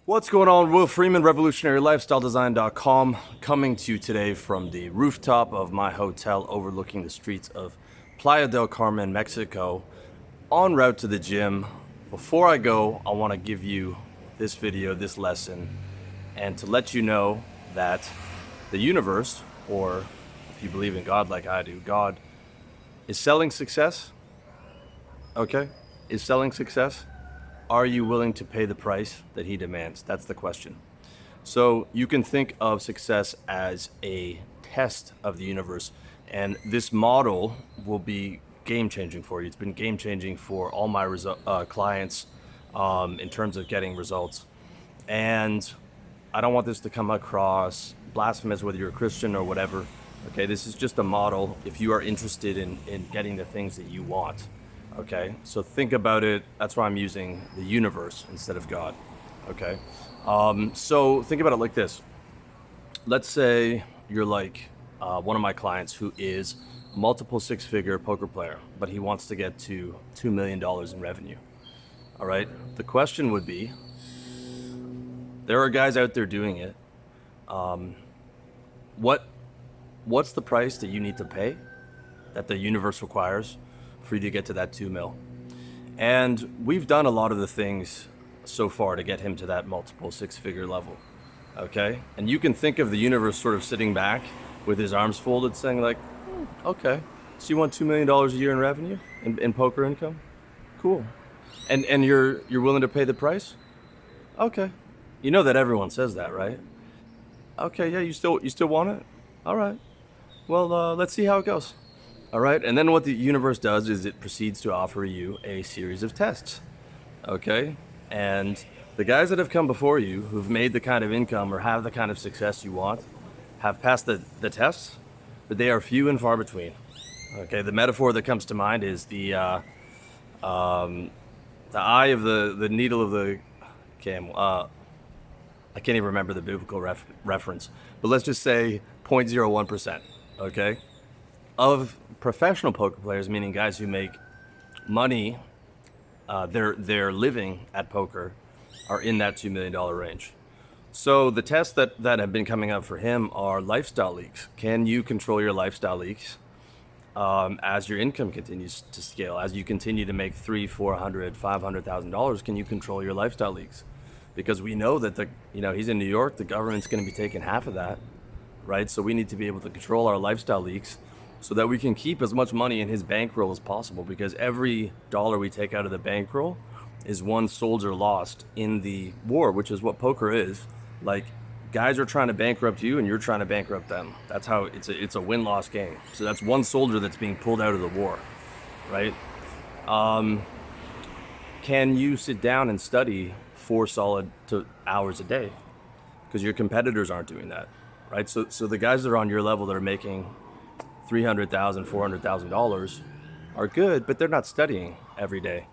What's going on? Will Freeman, RevolutionaryLifestyleDesign.com, coming to you today from the rooftop of my hotel overlooking the streets of Playa del Carmen, Mexico, en route to the gym. Before I go, I want to give you this video, this lesson, and to let you know that the universe, or if you believe in God like I do, God is selling success, okay? Is selling success. Are you willing to pay the price that he demands? That's the question. So you can think of success as a test of the universe, and this model will be game changing for you. It's been game changing for all my clients in terms of getting results. And I don't want this to come across blasphemous, whether you're a Christian or whatever. Okay, this is just a model if you are interested in getting the things that you want. Okay, so think about it. That's why I'm using the universe instead of God. Okay, so think about it like this. Let's say you're like one of my clients who is a multiple six-figure poker player, but he wants to get to $2 million in revenue. All right, the question would be, there are guys out there doing it. What's the price that you need to pay, that the universe requires for you to get to that 2 mil? And we've done a lot of the things so far to get him to that multiple six-figure level. Okay, and you can think of the universe sort of sitting back with his arms folded, saying like, okay, so you want $2 million a year in revenue in poker income? Cool. And you're willing to pay the price? Okay. You know that everyone says that, right? Okay, yeah, you still want it? All right. Well, let's see how it goes. All right, and then what the universe does is it proceeds to offer you a series of tests. Okay, and the guys that have come before you, who've made the kind of income or have the kind of success you want, have passed the tests, but they are few and far between. Okay, the metaphor that comes to mind is the eye of the needle of the camel. I can't even remember the biblical reference, but let's just say 0.01%. Okay, of professional poker players, meaning guys who make money, their living at poker, are in that $2 million range. So the tests that have been coming up for him are lifestyle leaks. Can you control your lifestyle leaks as your income continues to scale? As you continue to make $300,000, $400,000, $500,000, can you control your lifestyle leaks? Because we know that he's in New York, the government's going to be taking half of that, right? So we need to be able to control our lifestyle leaks so that we can keep as much money in his bankroll as possible, because every dollar we take out of the bankroll is one soldier lost in the war, which is what poker is. Like, guys are trying to bankrupt you and you're trying to bankrupt them. That's how it's a win-loss game. So that's one soldier that's being pulled out of the war, right? Can you sit down and study 4 solid hours a day? Because your competitors aren't doing that, right? So the guys that are on your level that are making $300,000, $400,000 are good, but they're not studying every day.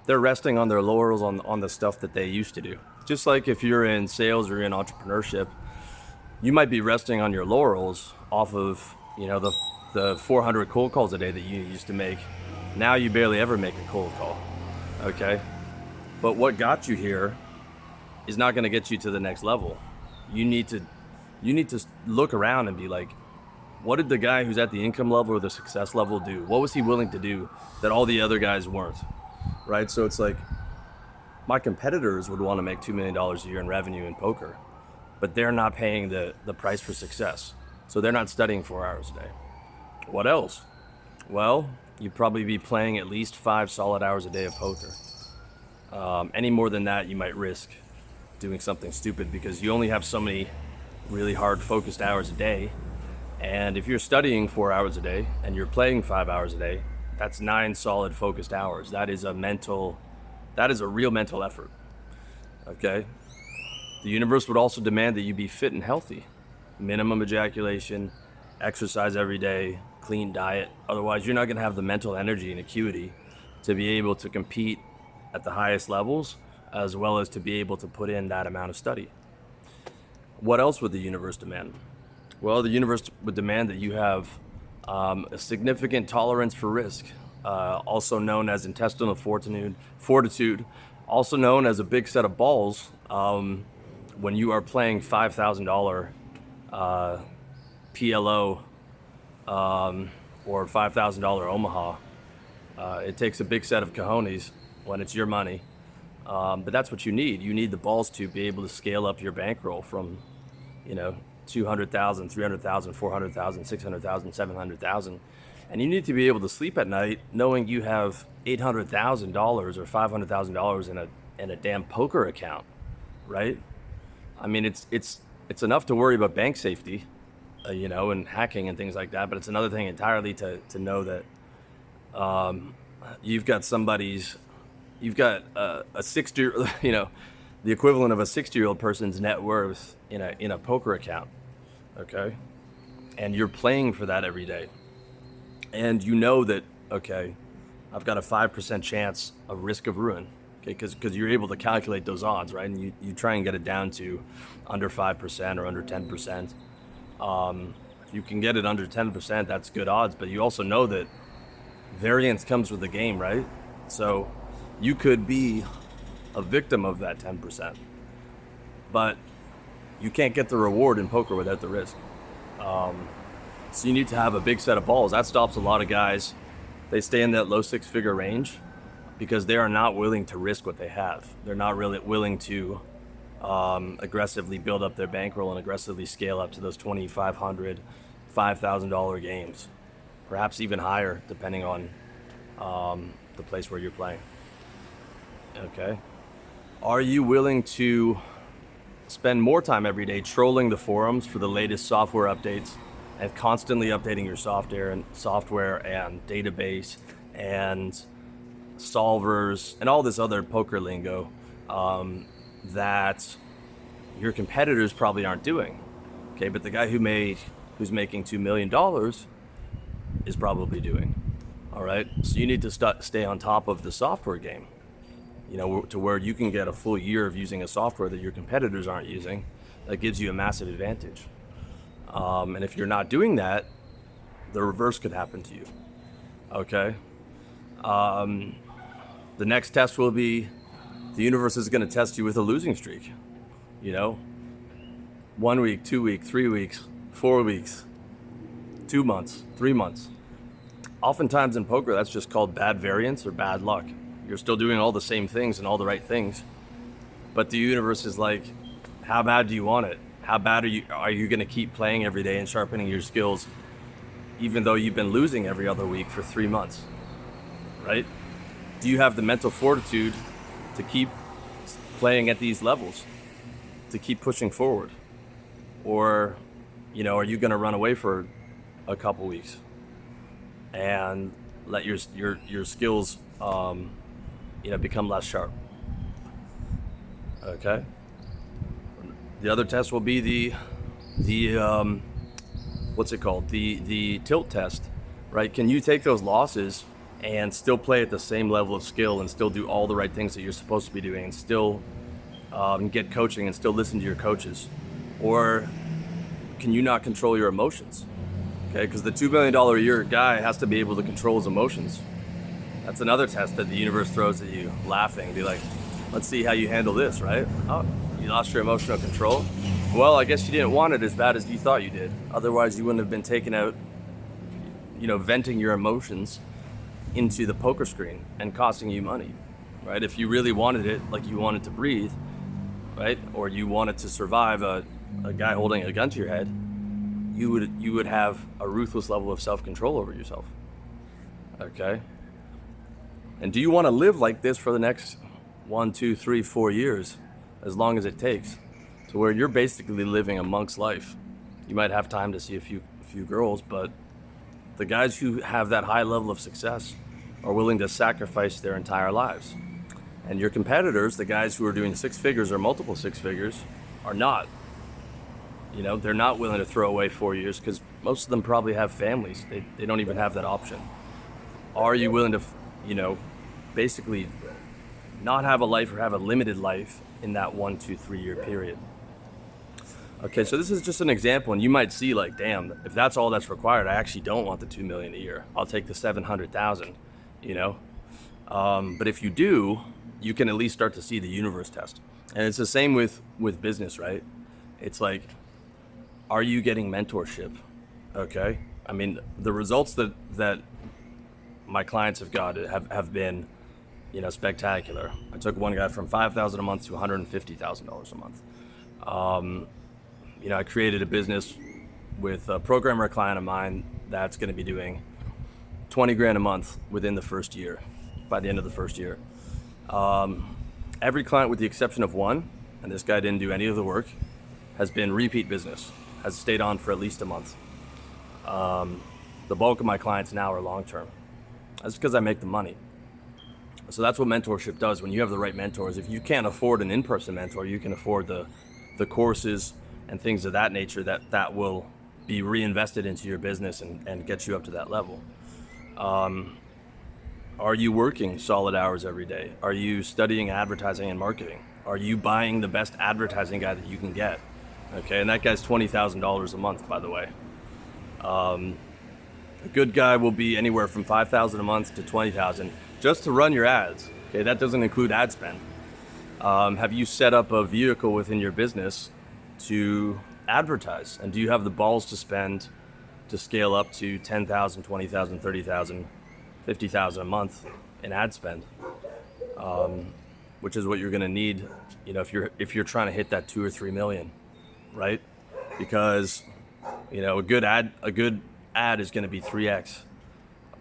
They're resting on their laurels on the stuff that they used to do. Just like if you're in sales or in entrepreneurship, you might be resting on your laurels off of the 400 cold calls a day that you used to make. Now you barely ever make a cold call. Okay, but what got you here is not going to get you to the next level. You need to look around and be like, what did the guy who's at the income level or the success level do? What was he willing to do that all the other guys weren't, right? So it's like, my competitors would want to make $2 million a year in revenue in poker, but they're not paying the price for success. So they're not studying 4 hours a day. What else? Well, you'd probably be playing at least 5 solid hours a day of poker. Any more than that, you might risk doing something stupid, because you only have so many really hard focused hours a day. And if you're studying 4 hours a day and you're playing 5 hours a day, that's 9 solid focused hours. That is a real mental effort. Okay? The universe would also demand that you be fit and healthy. Minimum ejaculation, exercise every day, clean diet. Otherwise, you're not going to have the mental energy and acuity to be able to compete at the highest levels, as well as to be able to put in that amount of study. What else would the universe demand? Well, the universe would demand that you have a significant tolerance for risk, also known as intestinal fortitude, also known as a big set of balls when you are playing $5,000 PLO or $5,000 Omaha, it takes a big set of cojones when it's your money. But that's what you need. You need the balls to be able to scale up your bankroll from, 200,000, 300,000, 400,000, 600,000, 700,000. And you need to be able to sleep at night knowing you have $800,000 or $500,000 in a damn poker account, right? I mean, it's enough to worry about bank safety, and hacking and things like that. But it's another thing entirely to know that you've got a 60, the equivalent of a 60-year-old person's net worth in a poker account, okay? And you're playing for that every day. And you know that, okay, I've got a 5% chance of risk of ruin, okay? Because you're able to calculate those odds, right? And you try and get it down to under 5% or under 10%. If you can get it under 10%, that's good odds, but you also know that variance comes with the game, right? So you could be a victim of that 10%, but you can't get the reward in poker without the risk. So you need to have a big set of balls. That stops a lot of guys. They stay in that low six-figure range because they are not willing to risk what they have. They're not really willing to aggressively build up their bankroll and aggressively scale up to those $2,500, $5,000 games, perhaps even higher, depending on the place where you're playing. Okay. Are you willing to spend more time every day trolling the forums for the latest software updates and constantly updating your software and database and solvers and all this other poker lingo that your competitors probably aren't doing? Okay, but the guy who's making $2 million is probably doing. All right, so you need to stay on top of the software game, to where you can get a full year of using a software that your competitors aren't using. That gives you a massive advantage. And if you're not doing that, the reverse could happen to you. Okay. The next test will be the universe is going to test you with a losing streak. 1 week, 2 weeks, 3 weeks, 4 weeks, 2 months, 3 months. Oftentimes in poker, that's just called bad variance or bad luck. You're still doing all the same things and all the right things, but the universe is like, how bad do you want it? How bad are you going to keep playing every day and sharpening your skills, even though you've been losing every other week for 3 months, right? Do you have the mental fortitude to keep playing at these levels, to keep pushing forward? Or, are you going to run away for a couple weeks and let your skills, become less sharp? Okay. The other test will be the what's it called? The tilt test, right? Can you take those losses and still play at the same level of skill and still do all the right things that you're supposed to be doing and still get coaching and still listen to your coaches? Or can you not control your emotions? Okay, because the $2 million a year guy has to be able to control his emotions. That's another test that the universe throws at you, laughing. Be like, let's see how you handle this, right? Oh, you lost your emotional control? Well, I guess you didn't want it as bad as you thought you did. Otherwise, you wouldn't have been taken out, venting your emotions into the poker screen and costing you money, right? If you really wanted it, like you wanted to breathe, right? Or you wanted to survive a guy holding a gun to your head, you would have a ruthless level of self-control over yourself, okay? And do you want to live like this for the next 1, 2, 3, 4 years, as long as it takes, to where you're basically living a monk's life? You might have time to see a few girls, but the guys who have that high level of success are willing to sacrifice their entire lives. And your competitors, the guys who are doing 6 figures or multiple 6 figures, are not. They're not willing to throw away 4 years because most of them probably have families. They don't even have that option. Are you willing to, basically not have a life or have a limited life in that 1, 2, 3 year period? Okay, so this is just an example, and you might see like, damn, if that's all that's required, I actually don't want the $2 million a year. I'll take the 700,000, But if you do, you can at least start to see the universe test. And it's the same with business, right? It's like, are you getting mentorship? Okay. I mean, the results that my clients have got have been, spectacular. I took one guy from $5,000 a month to $150,000 a month. I created a business with a programmer client of mine that's going to be doing 20 grand a month within the first year, by the end of the first year. Every client, with the exception of one, and this guy didn't do any of the work, has been repeat business, has stayed on for at least a month. The bulk of my clients now are long-term. That's because I make the money. So that's what mentorship does. When you have the right mentors, if you can't afford an in-person mentor, you can afford the courses and things of that nature that will be reinvested into your business and get you up to that level. Are you working solid hours every day? Are you studying advertising and marketing? Are you buying the best advertising guy that you can get? Okay, and that guy's $20,000 a month, by the way. A good guy will be anywhere from $5,000 a month to $20,000 just to run your ads. Okay, that doesn't include ad spend. Have you set up a vehicle within your business to advertise? And do you have the balls to spend to scale up to $10,000, $20,000, $30,000, $50,000 a month in ad spend? Which is what you're going to need, if you're trying to hit that 2 or 3 million, right? Because a good ad is going to be 3x,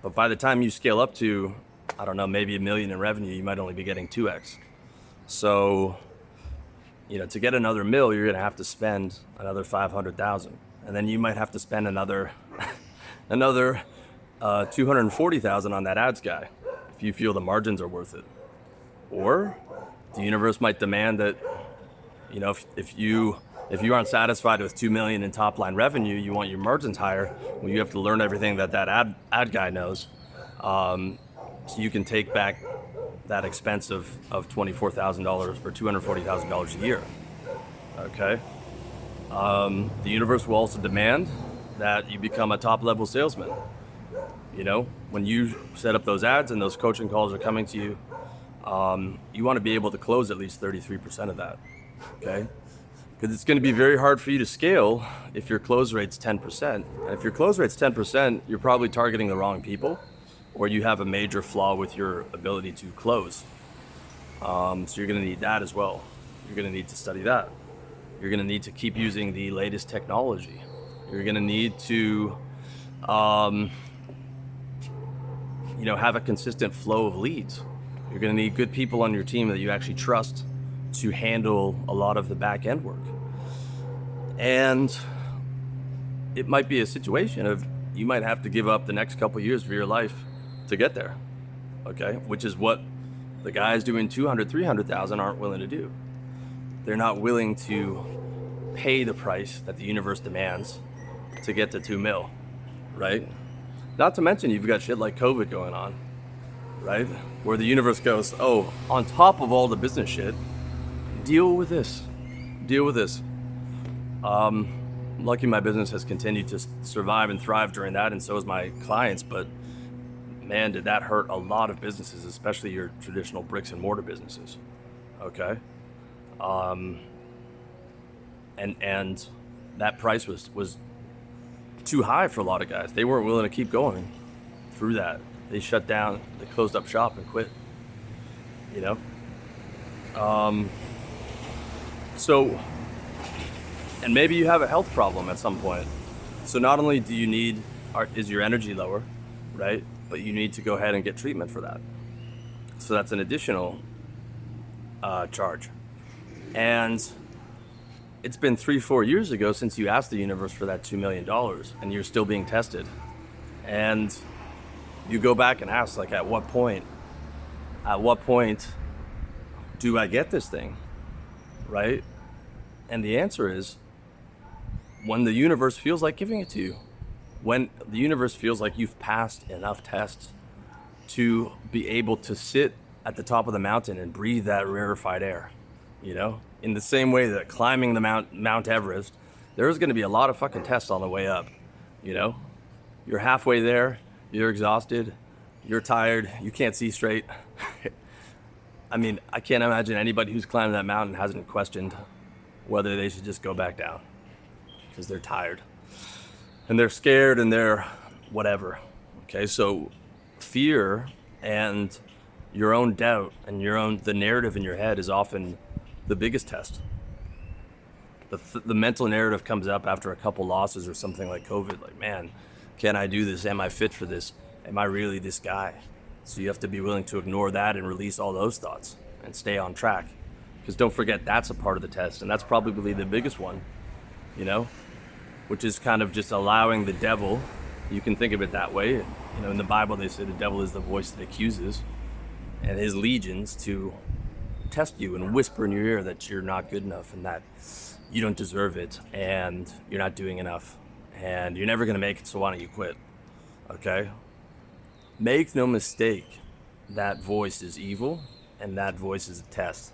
but by the time you scale up to, I don't know, maybe $1 million in revenue, you might only be getting 2x. So, to get another mil, you're going to have to spend another 500,000, and then you might have to spend another 240,000 on that ads guy if you feel the margins are worth it. Or the universe might demand that, if you aren't satisfied with 2 million in top line revenue, you want your margins higher, well, you have to learn everything that ad guy knows, so you can take back that expense of $24,000 or $240,000 a year. Okay. The universe will also demand that you become a top level salesman. When you set up those ads and those coaching calls are coming to you, you want to be able to close at least 33% of that. Okay. Because it's going to be very hard for you to scale if your close rate's 10%. And if your close rate's 10%, you're probably targeting the wrong people, or you have a major flaw with your ability to close. So you're going to need that as well. You're going to need to study that. You're going to need to keep using the latest technology. You're going to need to, have a consistent flow of leads. You're going to need good people on your team that you actually trust to handle a lot of the back end work. And it might be a situation of you might have to give up the next couple of years of your life to get there. Okay, which is what the guys doing 200, 300,000 aren't willing to do. They're not willing to pay the price that the universe demands to get to 2 mil, right? Not to mention you've got shit like COVID going on, right? Where the universe goes, oh, on top of all the business shit, deal with this. Lucky my business has continued to survive and thrive during that, and so has my clients, but man, did that hurt a lot of businesses, especially your traditional bricks and mortar businesses. Okay. And that price was too high for a lot of guys. They weren't willing to keep going through that. They shut down, they closed up shop and quit, So, and maybe you have a health problem at some point. So not only do you is your energy lower, right? But you need to go ahead and get treatment for that. So that's an additional charge. And it's been 3-4 years ago since you asked the universe for that $2 million, and you're still being tested. And you go back and ask, like, at what point do I get this thing, right? And the answer is when the universe feels like giving it to you. When the universe feels like you've passed enough tests to be able to sit at the top of the mountain and breathe that rarefied air, in the same way that climbing the Mount Everest, there's going to be a lot of fucking tests on the way up. You're halfway there, you're exhausted, you're tired, you can't see straight. I mean, I can't imagine anybody who's climbed that mountain hasn't questioned whether they should just go back down because they're tired and they're scared and they're whatever. Okay, so fear and your own doubt and the narrative in your head is often the biggest test. The mental narrative comes up after a couple losses or something like COVID, like, man, can I do this? Am I fit for this? Am I really this guy? So you have to be willing to ignore that and release all those thoughts and stay on track. Because don't forget, that's a part of the test, and that's probably the biggest one, you know, which is kind of just allowing the devil, you can think of it that way. You know, in the Bible, they say the devil is the voice that accuses, and his legions to test you and whisper in your ear that you're not good enough and that you don't deserve it and you're not doing enough and you're never going to make it, so why don't you quit? Okay? Make no mistake, that voice is evil and that voice is a test.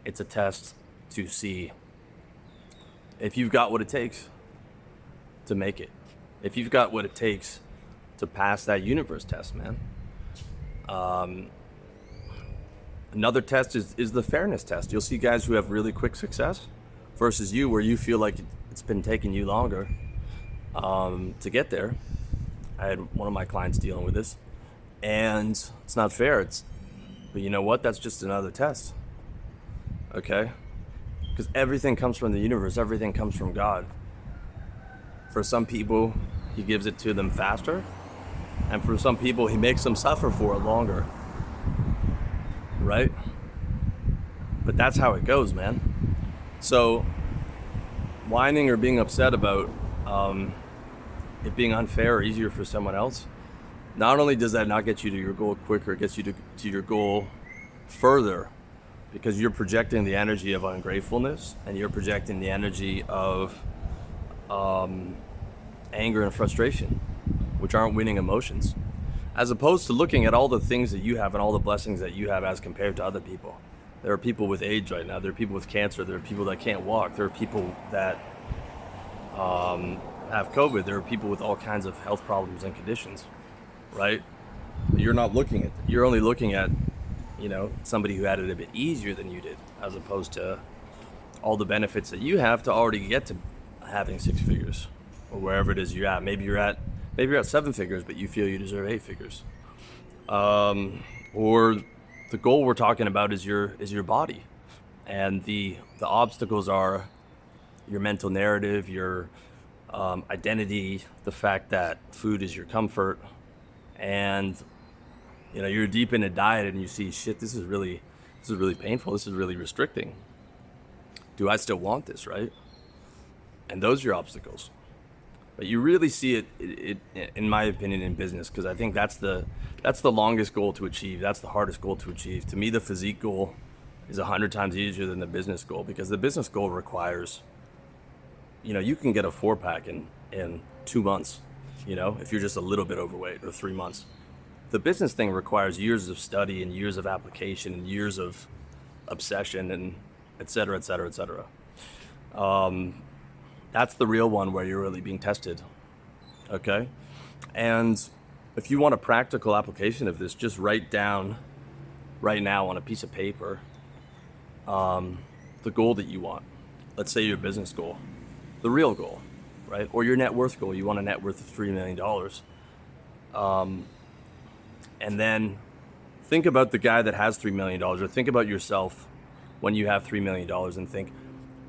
It's a test to see if you've got what it takes to make it. If you've got what it takes to pass that universe test, man. Another test is the fairness test. You'll see guys who have really quick success versus you, where you feel like it's been taking you longer to get there. I had one of my clients dealing with this, and it's not fair. But you know what? That's just another test. Okay? Because everything comes from the universe. Everything comes from God. For some people, he gives it to them faster. And for some people, he makes them suffer for it longer. Right? But that's how it goes, man. So, whining or being upset about it being unfair or easier for someone else, not only does that not get you to your goal quicker, it gets you to your goal further, because you're projecting the energy of ungratefulness and you're projecting the energy of anger and frustration, which aren't winning emotions, as opposed to looking at all the things that you have and all the blessings that you have as compared to other people. There are people with AIDS right now. There are people with cancer. There are people that can't walk. There are people that have COVID. There are people with all kinds of health problems and conditions, right? You're not looking at, you're only looking at, you know, somebody who had it a bit easier than you did, as opposed to all the benefits that you have to already get to having 6 figures, or wherever it is you're at. Maybe you're at 7 figures, but you feel you deserve 8 figures. Or the goal we're talking about is your body, and the obstacles are your mental narrative, your identity, the fact that food is your comfort, and you know, you're deep in a diet and you see, shit, this is really painful. This is really restricting. Do I still want this, right? And those are your obstacles. But you really see it in my opinion, in business, because I think that's the longest goal to achieve. That's the hardest goal to achieve. To me, the physique goal is 100 times easier than the business goal, because the business goal requires, you know, you can get a 4-pack in 2 months, you know, if you're just a little bit overweight, or 3 months. The business thing requires years of study and years of application and years of obsession and et cetera, et cetera, et cetera. That's the real one where you're really being tested, okay? And if you want a practical application of this, just write down right now on a piece of paper the goal that you want. Let's say your business goal, the real goal, right? Or your net worth goal. You want a net worth of $3 million. And then think about the guy that has $3 million, or think about yourself when you have $3 million, and think,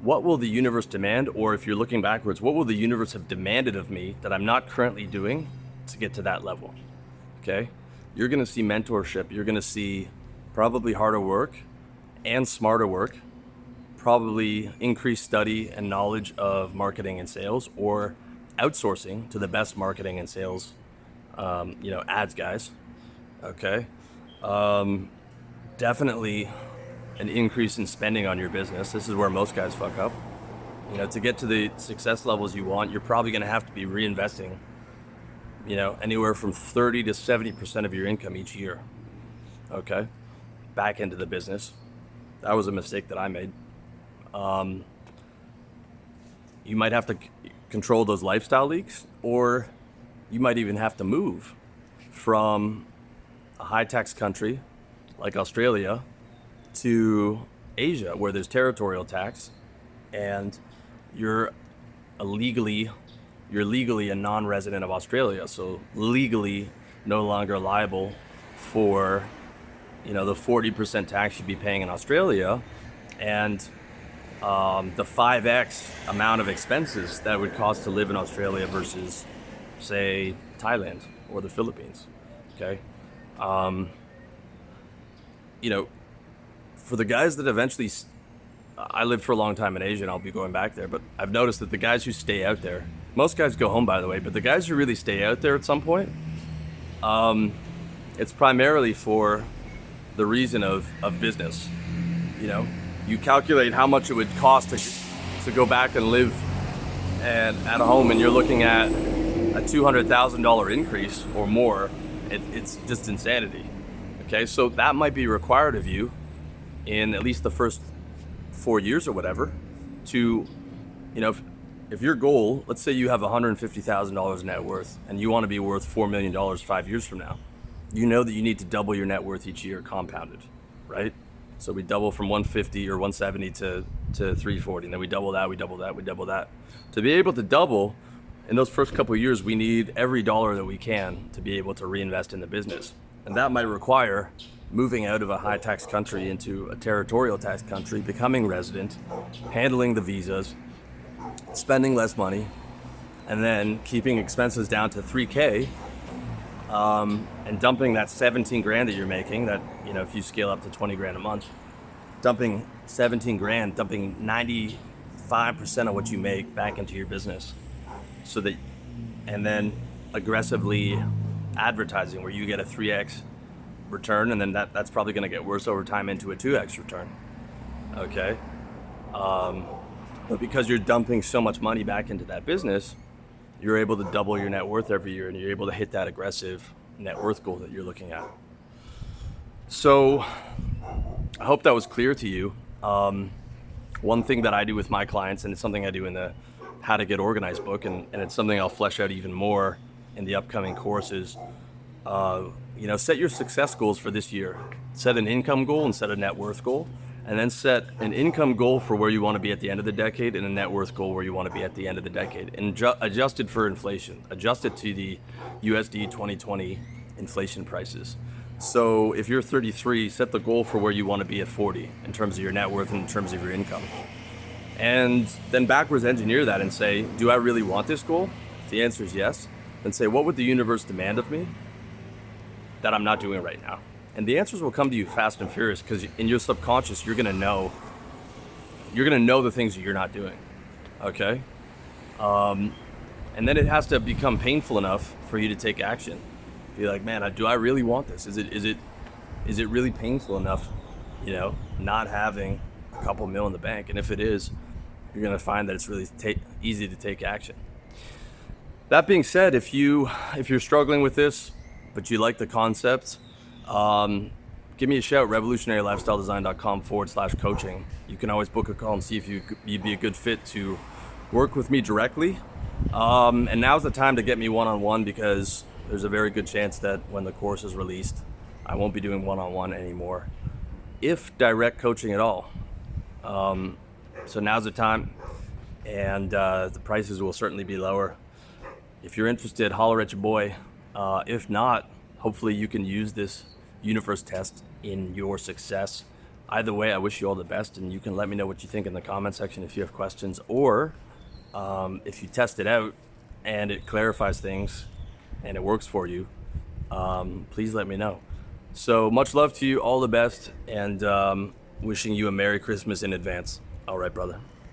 what will the universe demand? Or if you're looking backwards, what will the universe have demanded of me that I'm not currently doing to get to that level? Okay? You're gonna see mentorship. You're gonna see probably harder work and smarter work, probably increased study and knowledge of marketing and sales, or outsourcing to the best marketing and sales, ads guys. Okay. Definitely an increase in spending on your business. This is where most guys fuck up. You know, to get to the success levels you want, you're probably going to have to be reinvesting, you know, anywhere from 30 to 70% of your income each year. Okay. Back into the business. That was a mistake that I made. You might have to control those lifestyle leaks, or you might even have to move from a high tax country like Australia to Asia, where there's territorial tax, and you're legally a non-resident of Australia, so legally no longer liable for the 40% tax you'd be paying in Australia, and the 5x amount of expenses that would cost to live in Australia versus, say, Thailand or the Philippines. Okay, for the guys that eventually, I lived for a long time in Asia, and I'll be going back there, but I've noticed that the guys who stay out there, most guys go home, by the way, but the guys who really stay out there at some point, it's primarily for the reason of business. You calculate how much it would cost to go back and live at a home, and you're looking at a $200,000 increase or more. It's just insanity. Okay, so that might be required of you in at least the first 4 years or whatever to, if your goal, let's say you have $150,000 net worth and you want to be worth $4 million 5 years from now, you know that you need to double your net worth each year compounded, right? So we double from 150 or 170 to 340, and then we double that, we double that, we double that. To be able to double in those first couple of years, we need every dollar that we can to be able to reinvest in the business. And that might require moving out of a high tax country into a territorial tax country, becoming resident, handling the visas, spending less money, and then keeping expenses down to 3K, and dumping that 17 grand that you're making, that, if you scale up to 20 grand a month, dumping 17 grand, dumping 95% of what you make back into your business, so that, and then aggressively advertising where you get a 3x return, and then that's probably going to get worse over time into a 2x return. Okay, but because you're dumping so much money back into that business, you're able to double your net worth every year, and you're able to hit that aggressive net worth goal that you're looking at. So I hope that was clear to you. One thing that I do with my clients, and it's something I do in the How to Get Organized book, and it's something I'll flesh out even more in the upcoming courses, set your success goals for this year. Set an income goal and set a net worth goal, and then set an income goal for where you want to be at the end of the decade and a net worth goal where you want to be at the end of the decade, and adjusted for inflation, adjusted to the USD 2020 inflation prices. So if you're 33, set the goal for where you want to be at 40 in terms of your net worth and in terms of your income. And then backwards engineer that and say, do I really want this goal? If the answer is yes, then say, what would the universe demand of me that I'm not doing right now? And the answers will come to you fast and furious, because in your subconscious, you're gonna know the things that you're not doing, okay? And then it has to become painful enough for you to take action. Be like, man, do I really want this? Is it really painful enough, not having a couple mil in the bank? And if it is, you're gonna find that it's really easy to take action. That being said, if you're struggling with this, but you like the concepts, give me a shout, revolutionarylifestyledesign.com/coaching. You can always book a call and see if you'd be a good fit to work with me directly. And now's the time to get me one-on-one, because there's a very good chance that when the course is released, I won't be doing one-on-one anymore, if direct coaching at all. So now's the time, and the prices will certainly be lower. If you're interested, holler at your boy. If not, hopefully you can use this universe test in your success. Either way, I wish you all the best, and you can let me know what you think in the comment section if you have questions, or if you test it out and it clarifies things and it works for you, please let me know. So much love to you, all the best, and wishing you a Merry Christmas in advance. All right, brother.